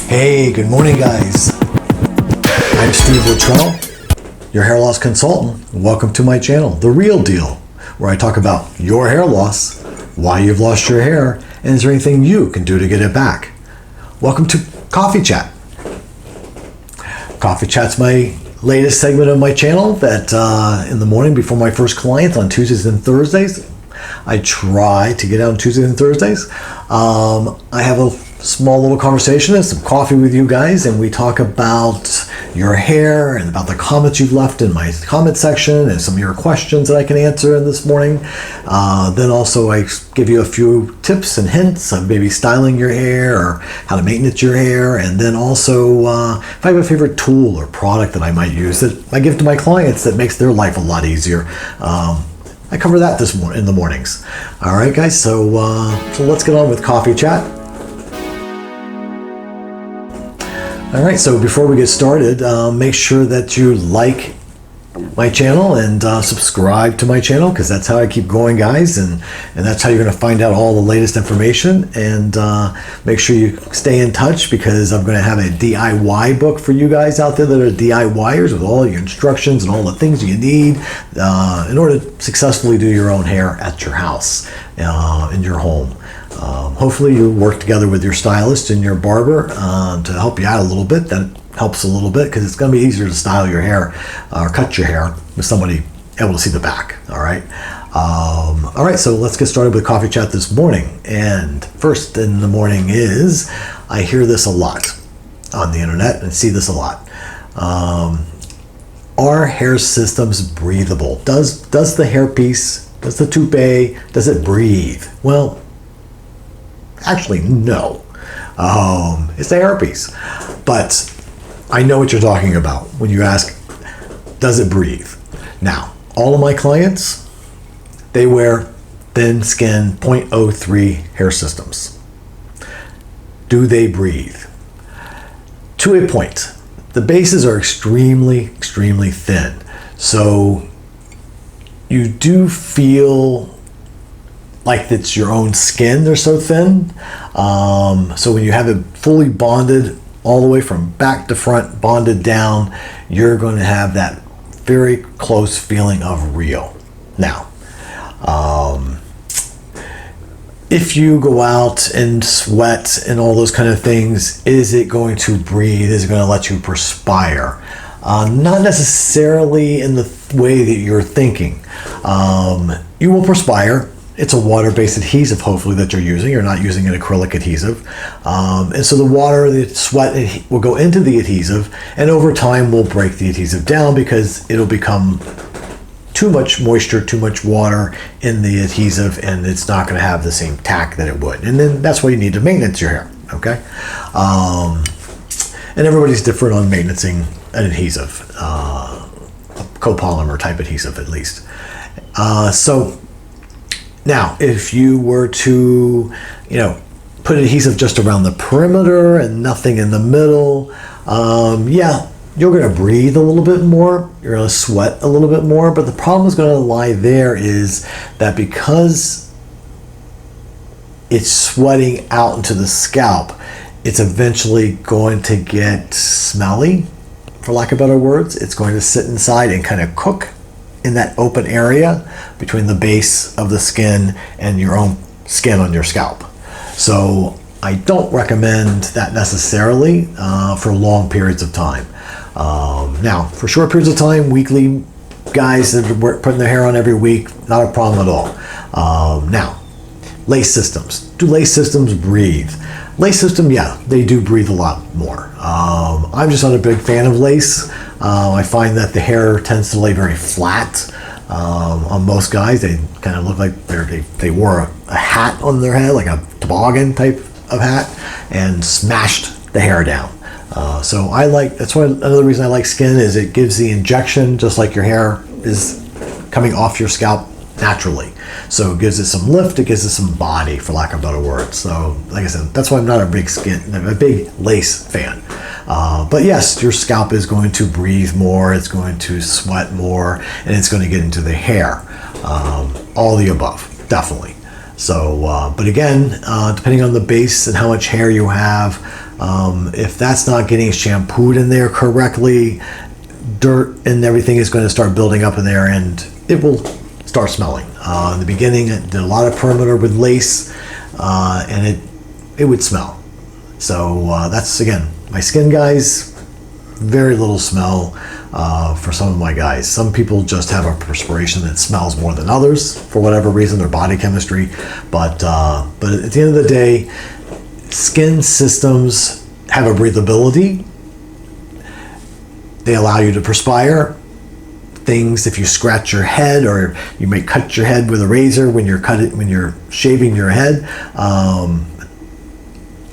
Hey, good morning, guys. I'm Steve Luttrell, your hair loss consultant. Welcome to my channel, The Real Deal, where I talk about your hair loss, why you've lost your hair, and is there anything you can do to get it back. Welcome to Coffee Chat. Coffee Chat's my latest segment of my channel that in the morning before my first client on Tuesdays and Thursdays. I try to get out on Tuesdays and Thursdays. I have a small little conversation and some coffee with you guys, and we talk about your hair and about the comments you've left in my comment section and some of your questions that I can answer in this morning. Then also I give you a few tips and hints on maybe styling your hair or how to maintenance your hair. And then also if I have a favorite tool or product that I might use that I give to my clients that makes their life a lot easier. I cover that in the mornings. All right, guys, so let's get on with Coffee Chat. All right, so before we get started, make sure that you like my channel and subscribe to my channel, because that's how I keep going, guys, and that's how you're going to find out all the latest information. And make sure you stay in touch, because I'm going to have a DIY book for you guys out there that are DIYers, with all your instructions and all the things you need in order to successfully do your own hair at your house, in your home. Hopefully you work together with your stylist and your barber to help you out a little bit. That helps a little bit, because it's going to be easier to style your hair or cut your hair with somebody able to see the back. All right. All right, so let's get started with Coffee Chat this morning. And first in the morning is, I hear this a lot on the internet and see this a lot. Are hair systems breathable? Does the hairpiece, does the toupee, does it breathe? Well, actually, no. It's a hairpiece. But I know what you're talking about when you ask, does it breathe? Now, all of my clients, they wear thin skin 0.03 hair systems. Do they breathe? To a point. The bases are extremely, extremely thin. So you do feel like it's your own skin, they're so thin. So when you have it fully bonded all the way from back to front, bonded down, you're going to have that very close feeling of real. Now, if you go out and sweat and all those kind of things, is it going to breathe? Is it going to let you perspire? Not necessarily in the way that you're thinking. You will perspire. It's a water-based adhesive, hopefully, that you're using. You're not using an acrylic adhesive. And so the water, the sweat will go into the adhesive, and over time will break the adhesive down, because it'll become too much moisture, too much water in the adhesive, and it's not going to have the same tack that it would. And then that's why you need to maintenance your hair, okay? And everybody's different on maintaining an adhesive, a copolymer type adhesive at least. So now, if you were to, put adhesive just around the perimeter and nothing in the middle, yeah, you're going to breathe a little bit more. You're going to sweat a little bit more. But the problem is going to lie there is that because it's sweating out into the scalp, it's eventually going to get smelly, for lack of better words. It's going to sit inside and kind of cook in that open area between the base of the skin and your own skin on your scalp. So I don't recommend that necessarily for long periods of time. Now, for short periods of time, weekly, guys that are putting their hair on every week, not a problem at all. Now, lace systems. Do lace systems breathe? Lace system, yeah, they do breathe a lot more. I'm just not a big fan of lace. I find that the hair tends to lay very flat on most guys. They kind of look like they wore a hat on their head, like a toboggan type of hat, and smashed the hair down. So that's why another reason I like skin is it gives the injection, just like your hair is coming off your scalp naturally. So it gives it some lift, it gives it some body, for lack of better words. So like I said, that's why I'm not a big lace fan. But yes, your scalp is going to breathe more, it's going to sweat more, and it's going to get into the hair. All the above, definitely. So, but again, depending on the base and how much hair you have, If that's not getting shampooed in there correctly, dirt and everything is going to start building up in there, and it will start smelling. In the beginning, I did a lot of perimeter with lace, and it would smell. So that's, again, my skin guys, very little smell for some of my guys. Some people just have a perspiration that smells more than others for whatever reason, their body chemistry. But at the end of the day, skin systems have a breathability. They allow you to perspire. Things, if you scratch your head, or you may cut your head with a razor when you're shaving your head,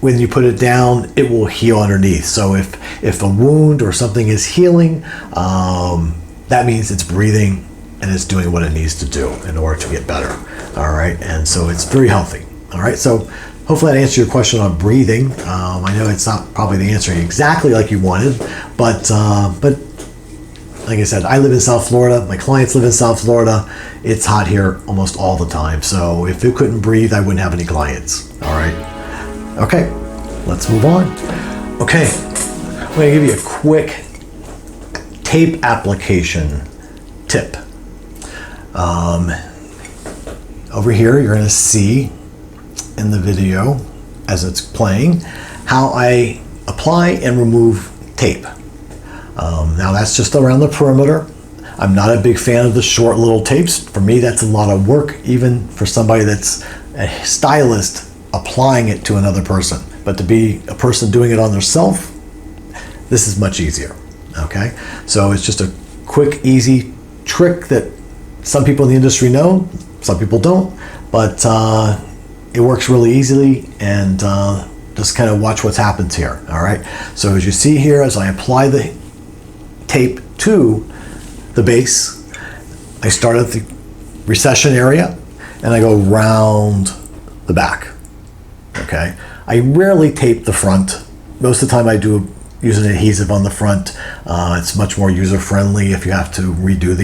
when you put it down, it will heal underneath. So if a wound or something is healing, that means it's breathing and it's doing what it needs to do in order to get better. All right, and so it's very healthy. All right, so hopefully that answered your question on breathing. I know it's not probably the answer exactly like you wanted, but like I said, I live in South Florida. My clients live in South Florida. It's hot here almost all the time. So if it couldn't breathe, I wouldn't have any clients. All right. Okay, let's move on. Okay, I'm going to give you a quick tape application tip. Over here, you're going to see in the video as it's playing how I apply and remove tape. Now that's just around the perimeter. I'm not a big fan of the short little tapes. For me, that's a lot of work, even for somebody that's a stylist applying it to another person. But to be a person doing it on themselves, this is much easier. Okay, so it's just a quick, easy trick that some people in the industry know, some people don't, but it works really easily, and just kind of watch what's happened here. All right, so as you see here, as I apply the tape to the base, I start at the recession area and I go round the back. Okay, I rarely tape the front. Most of the time I do use an adhesive on the front. It's much more user friendly if you have to redo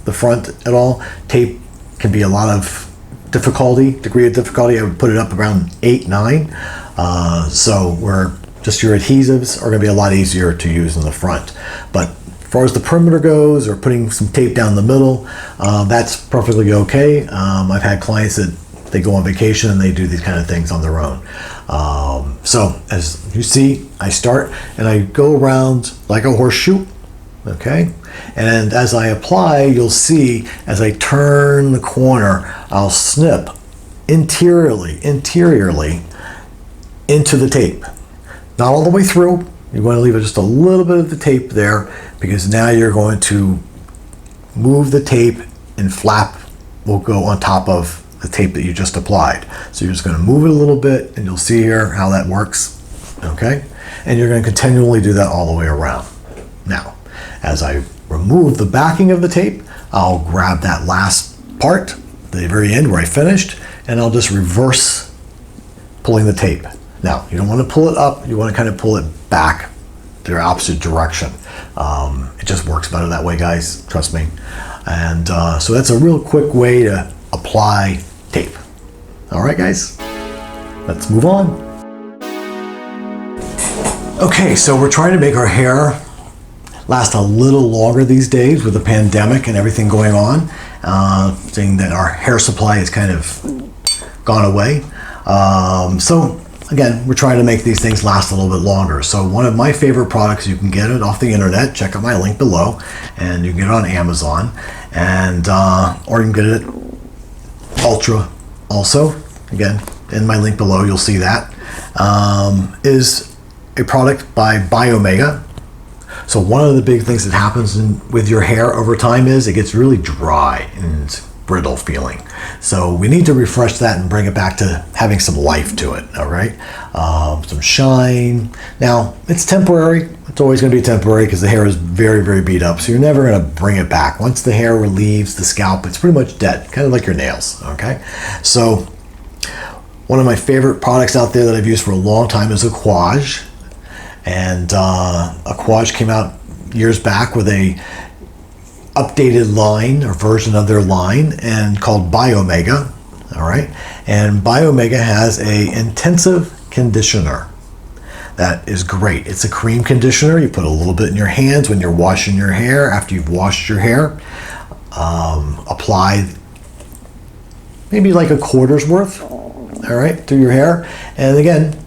the front at all. Tape can be a lot of degree of difficulty. I would put it up around 8, 9. So where just your adhesives are going to be a lot easier to use in the front. But as far as the perimeter goes, or putting some tape down the middle, that's perfectly okay. I've had clients that they go on vacation and they do these kind of things on their own. So as you see, I start and I go around like a horseshoe. Okay, and as I apply, you'll see as I turn the corner, I'll snip interiorly into the tape. Not all the way through. You're going to leave just a little bit of the tape there, because now you're going to move the tape and flap will go on top of the tape that you just applied. So you're just going to move it a little bit, and you'll see here how that works. Okay, and you're going to continually do that all the way around. Now, as I remove the backing of the tape, I'll grab that last part, the very end where I finished, and I'll just reverse pulling the tape. Now, you don't want to pull it up, you want to kind of pull it back the opposite direction. It just works better that way, guys, trust me. And so that's a real quick way to apply tape. All right, guys, let's move on. Okay, so we're trying to make our hair last a little longer these days with the pandemic and everything going on, seeing that our hair supply has kind of gone away. So again, we're trying to make these things last a little bit longer. So one of my favorite products, you can get it off the internet. Check out my link below, and you can get it on Amazon, and or you can get it at Ultra also. Again, in my link below, you'll see that. Is a product by Biomega. So one of the big things that happens with your hair over time is it gets really dry and brittle feeling. So we need to refresh that and bring it back to having some life to it, all right? Some shine. Now, it's temporary. It's always going to be temporary because the hair is very, very beat up. So you're never going to bring it back. Once the hair relieves the scalp, it's pretty much dead, kind of like your nails, okay? So one of my favorite products out there that I've used for a long time is Aquage. And Aquage came out years back with a updated line or version of their line and called Biomega. All right, and Biomega has a intensive conditioner. that is great. It's a cream conditioner. You put a little bit in your hands when you're washing your hair. After you've washed your hair, apply maybe like a quarter's worth, all right, through your hair. And again,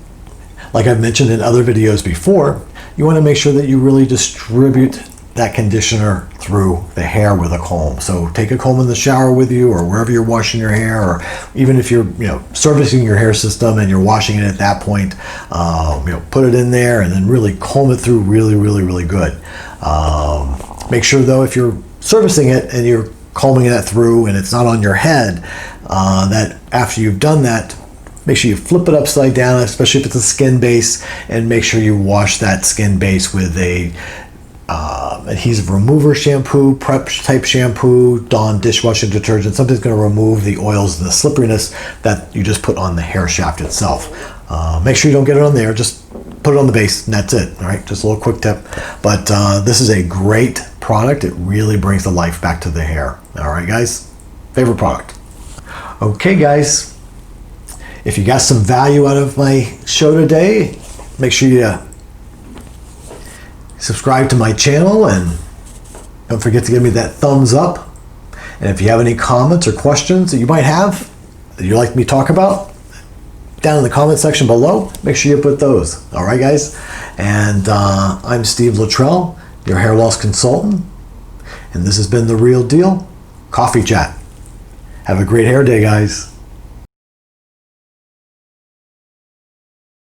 like I've mentioned in other videos before, you want to make sure that you really distribute that conditioner through the hair with a comb. So take a comb in the shower with you, or wherever you're washing your hair, or even if you're servicing your hair system and you're washing it at that point, put it in there and then really comb it through really good. Make sure though, if you're servicing it and you're combing that through and it's not on your head, that after you've done that, make sure you flip it upside down, especially if it's a skin base, and make sure you wash that skin base with a adhesive remover shampoo, prep type shampoo, Dawn dishwashing detergent. Something's going to remove the oils and the slipperiness that you just put on the hair shaft itself. Make sure you don't get it on there. Just put it on the base and that's it. All right, just a little quick tip. But this is a great product. It really brings the life back to the hair. All right, guys, favorite product. Okay, guys, if you got some value out of my show today, make sure you subscribe to my channel and don't forget to give me that thumbs up. And if you have any comments or questions that you might have that you'd like me to talk about, down in the comment section below, make sure you put those. All right, guys? And I'm Steve Luttrell, your hair loss consultant. And this has been The Real Deal Coffee Chat. Have a great hair day, guys.